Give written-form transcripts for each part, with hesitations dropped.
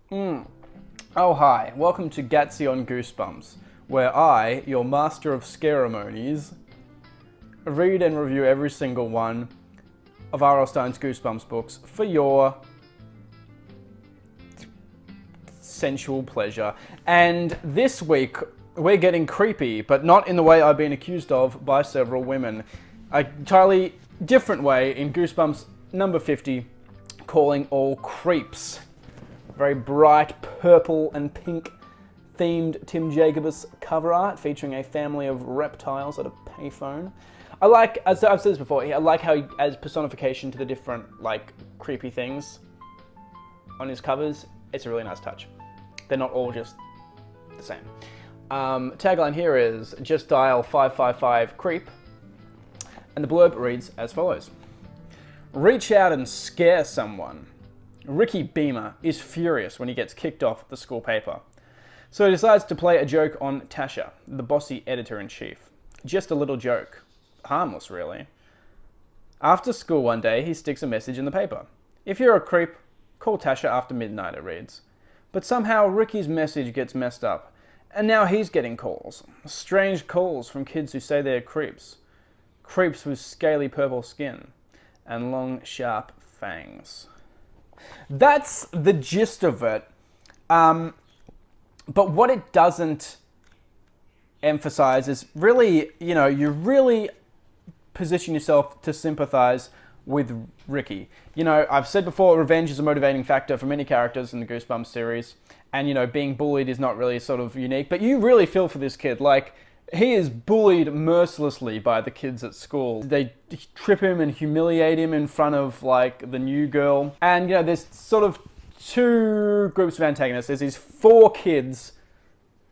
Oh hi, welcome to Gattsy on Goosebumps, where I, your master of ceremonies, read and review every single one of R.L. Stein's Goosebumps books for your sensual pleasure. And this week, we're getting creepy, but not in the way I've been accused of by several women. A entirely different way in Goosebumps number 50, calling all creeps. Very bright purple and pink themed Tim Jacobus cover art featuring a family of reptiles at a payphone. I like, as I've said this before, I like how he adds personification to the different, like, creepy things on his covers. It's a really nice touch. They're not all just the same. Tagline here is, just dial 555-CREEP. And the blurb reads as follows. Reach out and scare someone. Ricky Beamer is furious when he gets kicked off the school paper. So he decides to play a joke on Tasha, the bossy editor-in-chief. Just a little joke. Harmless, really. After school one day, he sticks a message in the paper. If you're a creep, call Tasha after midnight, it reads. But somehow Ricky's message gets messed up, and now he's getting calls. Strange calls from kids who say they're creeps. Creeps with scaly purple skin and long, sharp fangs. That's the gist of it. But what it doesn't emphasize is really, you really position yourself to sympathize with Ricky. I've said before, revenge is a motivating factor for many characters in the Goosebumps series. And, being bullied is not really sort of unique. But you really feel for this kid. Like, he is bullied mercilessly by the kids at school. They trip him and humiliate him in front of, like, the new girl. And, there's sort of two groups of antagonists. There's these four kids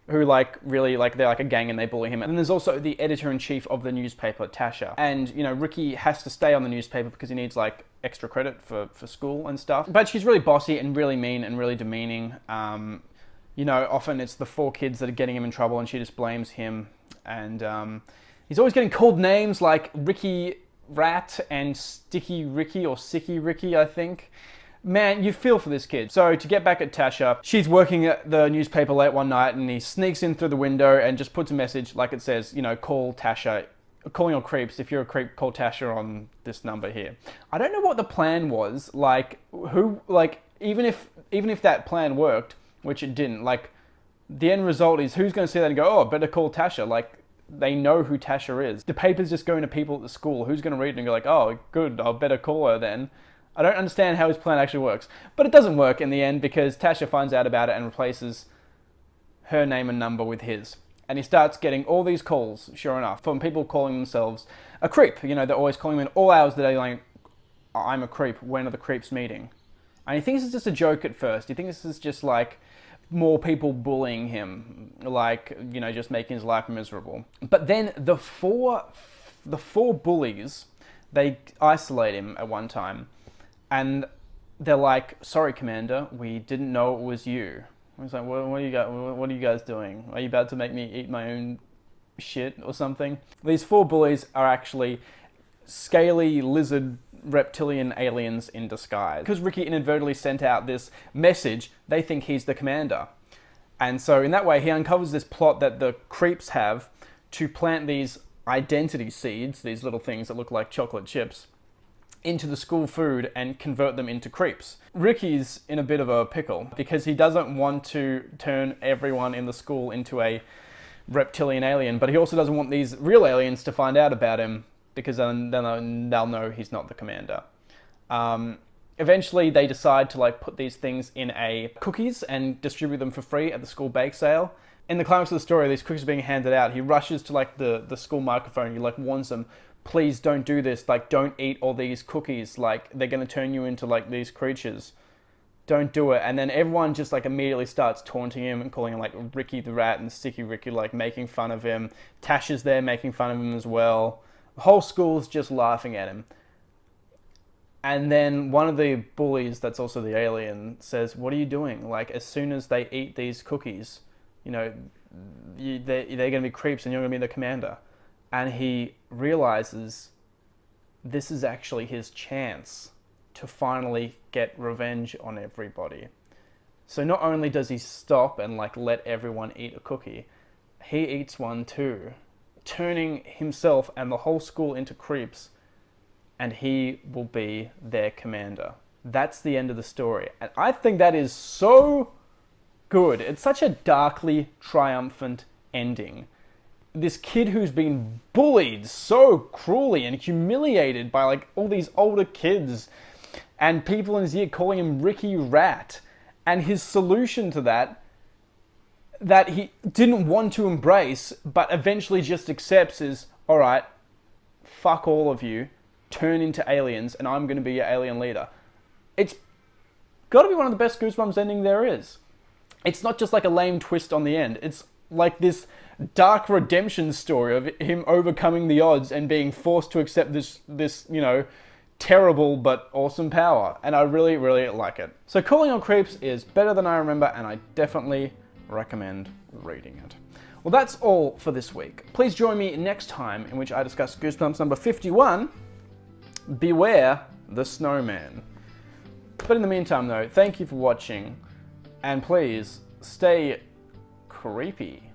who, really, they're like a gang and they bully him. And then there's also the editor-in-chief of the newspaper, Tasha. And, Ricky has to stay on the newspaper because he needs, extra credit for school and stuff. But she's really bossy and really mean and really demeaning. Often it's the four kids that are getting him in trouble and she just blames him. And he's always getting called names like Ricky Rat and Sticky Ricky or Sicky Ricky, I think. Man, you feel for this kid. So to get back at Tasha, she's working at the newspaper late one night and he sneaks in through the window and just puts a message like it says, call Tasha. Calling all creeps. If you're a creep, call Tasha on this number here. I don't know what the plan was. Even if that plan worked, which it didn't, the end result is who's going to see that and go, oh, better call Tasha. They know who Tasha is. The paper's just going to people at the school. Who's going to read it and go oh, good, I'll better call her then. I don't understand how his plan actually works. But it doesn't work in the end because Tasha finds out about it and replaces her name and number with his. And he starts getting all these calls, sure enough, from people calling themselves a creep. They're always calling him in all hours of the day, like, I'm a creep, when are the creeps meeting? And he thinks it's just a joke at first. He thinks this is just more people bullying him, just making his life miserable. But then the four bullies, they isolate him at one time. And they're like, sorry, Commander, we didn't know it was you. He's like, what are you guys doing? Are you about to make me eat my own shit or something? These four bullies are actually scaly lizard reptilian aliens in disguise. Because Ricky inadvertently sent out this message, they think he's the commander. And so in that way, he uncovers this plot that the creeps have to plant these identity seeds, these little things that look like chocolate chips, into the school food and convert them into creeps. Ricky's in a bit of a pickle because he doesn't want to turn everyone in the school into a reptilian alien, but he also doesn't want these real aliens to find out about him because then they'll know he's not the commander. Eventually they decide to put these things in cookies and distribute them for free at the school bake sale. In the climax of the story, these cookies are being handed out. He rushes to the school microphone. He warns them, please don't do this. Don't eat all these cookies. They're going to turn you into these creatures. Don't do it. And then everyone just immediately starts taunting him and calling him Ricky the Rat and Sticky Ricky, making fun of him. Tasha's there making fun of him as well. The whole school's just laughing at him. And then one of the bullies, that's also the alien, says, what are you doing? As soon as they eat these cookies, they're going to be creeps and you're going to be the commander. And he realizes this is actually his chance to finally get revenge on everybody. So not only does he stop and like let everyone eat a cookie, he eats one too, turning himself and the whole school into creeps, and he will be their commander. That's the end of the story. And I think that is so good. It's such a darkly triumphant ending. This kid who's been bullied so cruelly and humiliated by like all these older kids and people in his ear calling him Ricky Rat, and his solution to that he didn't want to embrace but eventually just accepts is, all right, fuck all of you, turn into aliens and I'm going to be your alien leader. It's got to be one of the best Goosebumps ending there is. It's not just like a lame twist on the end. It's like this dark redemption story of him overcoming the odds and being forced to accept this terrible but awesome power. And I really, really like it. So Calling All Creeps is better than I remember, and I definitely recommend reading it. Well, that's all for this week. Please join me next time in which I discuss Goosebumps number 51, Beware the Snowman. But in the meantime though, thank you for watching, and please stay creepy.